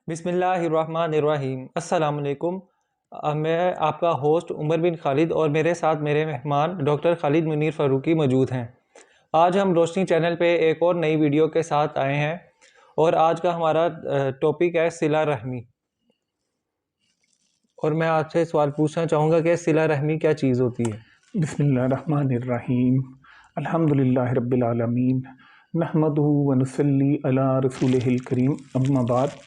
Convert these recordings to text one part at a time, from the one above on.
बिस्मिल्लाहिर्रहमानिर्रहीम। अस्सलाम वालेकुम। मैं आपका होस्ट उमर बिन खालिद और मेरे साथ मेरे मेहमान डॉक्टर खालिद मुनीर फ़ारूकी मौजूद हैं। आज हम रोशनी चैनल पे एक और नई वीडियो के साथ आए हैं और आज का हमारा टॉपिक है सिला रहमी। और मैं आपसे सवाल पूछना चाहूँगा कि सिला रहमी क्या चीज़ होती है। बिस्मिल्लाहिर्रहमानिर्रहीम। अल्हम्दुलिल्लाहि रब्बिल आलमीन, नहमदुहु व नुसल्ली अला रसूलिहिल करीम, अम्मा बाद।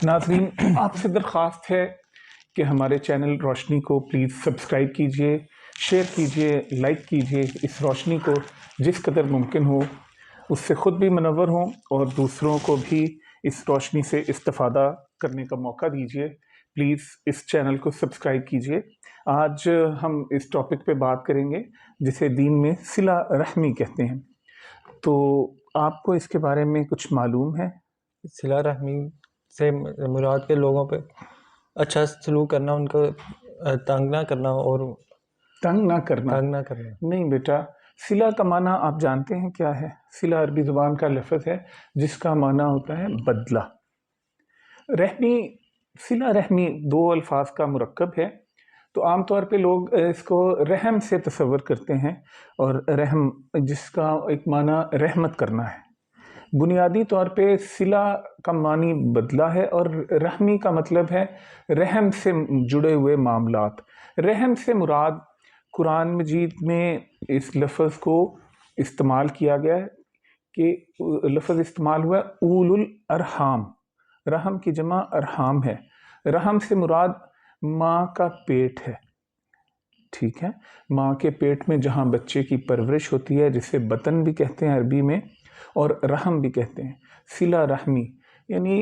नाज़रीन, आपसे दरख्वास्त है कि हमारे चैनल रोशनी को प्लीज़ सब्सक्राइब कीजिए, शेयर कीजिए, लाइक कीजिए। इस रोशनी को जिस कदर मुमकिन हो उससे ख़ुद भी मनव्वर हों और दूसरों को भी इस रोशनी से इस्तिफ़ादा करने का मौका दीजिए। प्लीज़ इस चैनल को सब्सक्राइब कीजिए। आज हम इस टॉपिक पे बात करेंगे जिसे दीन में सिला रहमी कहते हैं। तो आपको इसके बारे में कुछ मालूम है? सिला रहमी से मुराद के लोगों पे अच्छा सलूक करना, उनको तंग ना करना और तंग ना करना नहीं बेटा, सिला का माना आप जानते हैं क्या है? सिला अरबी ज़ुबान का लफ्ज़ है जिसका माना होता है बदला। रहमी, सिला रहमी दो अल्फाज का मुरक्कब है। तो आम तौर पे लोग इसको रहम से तसव्वुर करते हैं और रहम जिसका एक माना रहमत करना है। बुनियादी तौर पे सिला का मानी बदला है और रहमी का मतलब है रहम से जुड़े हुए मामलात। रहम से मुराद कुरान मजीद में इस लफ्ज़ को इस्तेमाल किया गया है कि लफ्ज़ इस्तेमाल हुआ है उलुल अरहाम। रहम की जमा अरहाम है। रहम से मुराद माँ का पेट है। ठीक है, माँ के पेट में जहाँ बच्चे की परवरिश होती है, जिसे बतन भी कहते हैं अरबी में और रहम भी कहते हैं। सिला रहमी यानी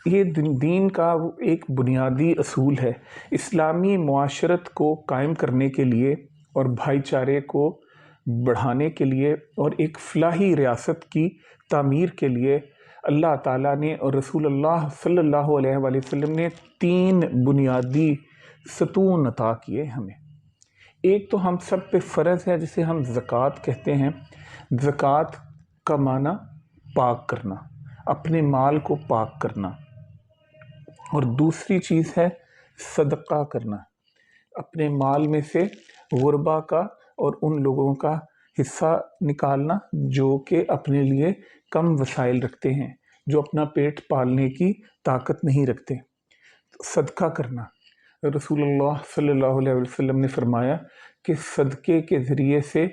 ये दीन का एक बुनियादी असूल है। इस्लामी मुआशरत को कायम करने के लिए और भाईचारे को बढ़ाने के लिए और एक फलाही रियासत की तामीर के लिए अल्लाह ताला ने और रसूलुल्लाह सल्लल्लाहु अलैहि वसल्लम ने तीन बुनियादी सतून अता किए हमें। एक तो हम सब पे फ़र्ज़ है जिसे हम ज़कात कहते हैं। ज़कात का माना पाक करना, अपने माल को पाक करना। और दूसरी चीज़ है सदका करना, अपने माल में से गुरबा का और उन लोगों का हिस्सा निकालना जो कि अपने लिए कम वसाइल रखते हैं, जो अपना पेट पालने की ताकत नहीं रखते। सदका करना, रसूलुल्लाह सल्लल्लाहु अलैहि वसल्लम ने फरमाया कि सदक़े के ज़रिए से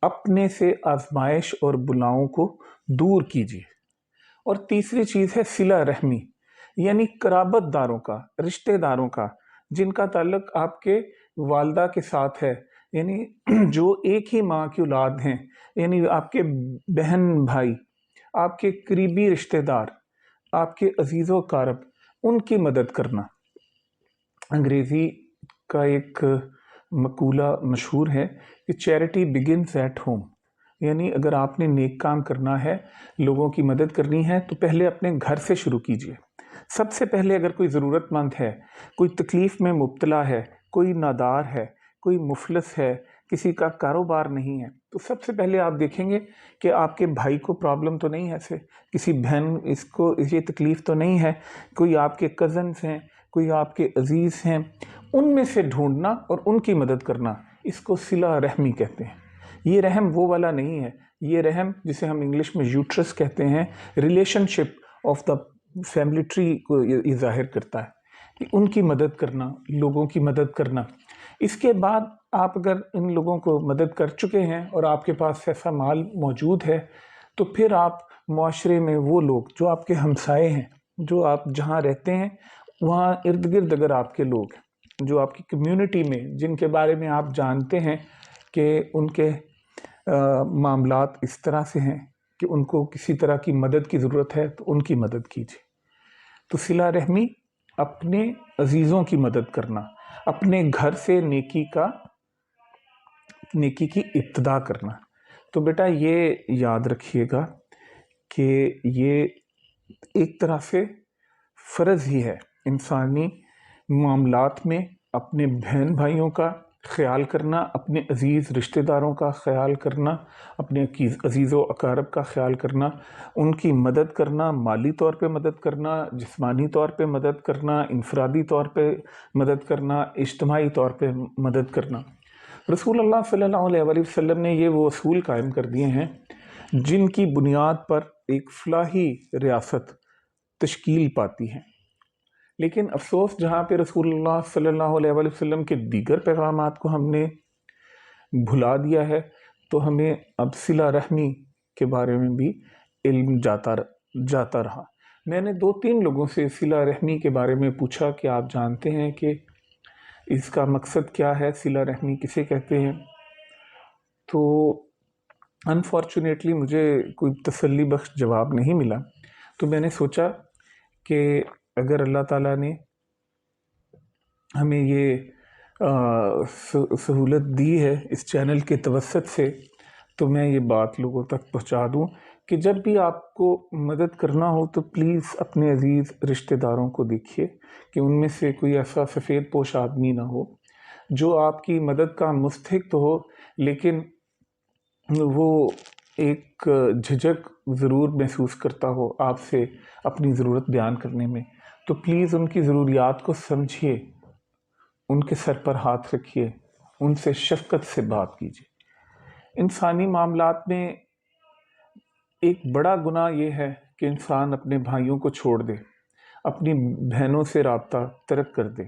अपने से आजमाइश और बुलाओं को दूर कीजिए। और तीसरी चीज़ है सिला रहमी, यानी कराबतदारों का, रिश्तेदारों का, जिनका ताल्लुक़ आपके वालदा के साथ है, यानी जो एक ही माँ की औलाद हैं, यानी आपके बहन भाई, आपके करीबी रिश्तेदार, आपके अजीज़ो कारब, उनकी मदद करना। अंग्रेज़ी का एक मकूला मशहूर है कि चैरिटी बिगिनस एट होम, यानी अगर आपने नेक काम करना है, लोगों की मदद करनी है, तो पहले अपने घर से शुरू कीजिए। सबसे पहले अगर कोई ज़रूरतमंद है, कोई तकलीफ़ में मुब्तला है, कोई नादार है, कोई मुफलिस है, किसी का कारोबार नहीं है, तो सबसे पहले आप देखेंगे कि आपके भाई को प्रॉब्लम तो नहीं है, ऐसे किसी बहन इसको ये तकलीफ़ तो नहीं है, कोई आपके कज़न्स हैं, कोई आपके अजीज़ हैं, उनमें से ढूंढना और उनकी मदद करना, इसको सिला रहमी कहते हैं। ये रहम वो वाला नहीं है, ये रहम जिसे हम इंग्लिश में यूट्रस कहते हैं, relationship of the family tree को ये ज़ाहिर करता है कि उनकी मदद करना, लोगों की मदद करना। इसके बाद आप अगर इन लोगों को मदद कर चुके हैं और आपके पास ऐसा माल मौजूद है, तो फिर आप मुआशरे में वो लोग जो आपके हमसाए हैं, जो आप जहाँ रहते हैं वहाँ इर्द गिर्द अगर आपके लोग हैं, जो आपकी कम्युनिटी में, जिनके बारे में आप जानते हैं कि उनके मामलात इस तरह से हैं कि उनको किसी तरह की मदद की ज़रूरत है, तो उनकी मदद कीजिए। तो सिला रहमी अपने अजीज़ों की मदद करना, अपने घर से नेकी की इब्तिदा करना। तो बेटा ये याद रखिएगा कि ये एक तरह से फ़र्ज़ ही है इंसानी मामलात में अपने बहन भाइयों का, خیال کرنا، اپنے عزیز رشتہ داروں کا خیال کرنا، اپنے عزیز و اقارب کا خیال کرنا، ان کی مدد کرنا، مالی طور پہ مدد کرنا، جسمانی طور پہ مدد کرنا، انفرادی طور پہ مدد کرنا، اجتماعی طور پہ مدد کرنا۔ رسول اللہ صلی اللہ علیہ وآلہ وسلم نے یہ وہ اصول قائم کر دیے ہیں جن کی بنیاد پر ایک فلاحی ریاست تشکیل پاتی ہے۔ لیکن افسوس، جہاں پہ رسول اللہ صلی اللہ علیہ وآلہ وسلم کے دیگر پیغامات کو ہم نے بھلا دیا ہے، تو ہمیں اب صلہ رحمی کے بارے میں بھی علم جاتا رہا۔ میں نے 2-3 لوگوں سے صلہ رحمی کے بارے میں پوچھا کہ آپ جانتے ہیں کہ اس کا مقصد کیا ہے، صلہ رحمی کسے کہتے ہیں؟ تو انفارچونیٹلی مجھے کوئی تسلی بخش جواب نہیں ملا۔ تو میں نے سوچا کہ اگر اللہ تعالیٰ نے ہمیں یہ سہولت دی ہے اس چینل کے توسط سے، تو میں یہ بات لوگوں تک پہنچا دوں کہ جب بھی آپ کو مدد کرنا ہو تو پلیز اپنے عزیز رشتہ داروں کو دیکھیے کہ ان میں سے کوئی ایسا سفید پوش آدمی نہ ہو جو آپ کی مدد کا مستحق تو ہو، لیکن وہ ایک جھجک ضرور محسوس کرتا ہو آپ سے اپنی ضرورت بیان کرنے میں۔ تو پلیز ان کی ضروریات کو سمجھیے، ان کے سر پر ہاتھ رکھیے، ان سے شفقت سے بات کیجیے۔ انسانی معاملات میں ایک بڑا گناہ یہ ہے کہ انسان اپنے بھائیوں کو چھوڑ دے، اپنی بہنوں سے رابطہ ترک کر دے،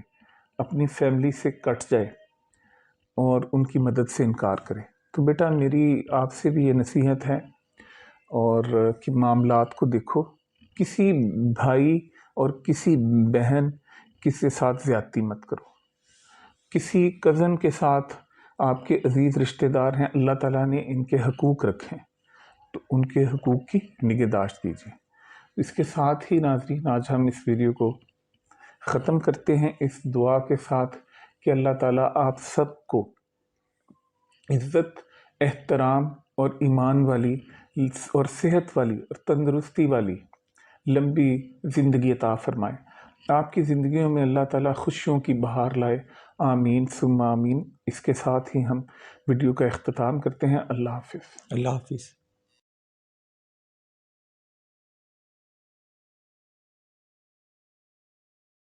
اپنی فیملی سے کٹ جائے اور ان کی مدد سے انکار کرے۔ تو بیٹا میری آپ سے بھی یہ نصیحت ہے اور کہ معاملات کو دیکھو، کسی بھائی اور کسی بہن کے ساتھ زیادتی مت کرو۔ کسی کزن کے ساتھ آپ کے عزیز رشتہ دار ہیں، اللہ تعالیٰ نے ان کے حقوق رکھے، تو ان کے حقوق کی نگہداشت کیجیے۔ اس کے ساتھ ہی ناظرین آج ہم اس ویڈیو کو ختم کرتے ہیں اس دعا کے ساتھ کہ اللہ تعالیٰ آپ سب کو عزت، احترام اور ایمان والی اور صحت والی اور تندرستی والی لمبی زندگی عطا فرمائے۔ آپ کی زندگیوں میں اللہ تعالیٰ خوشیوں کی بہار لائے، آمین ثم آمین۔ اس کے ساتھ ہی ہم ویڈیو کا اختتام کرتے ہیں۔ اللہ حافظ۔ اللہ حافظ۔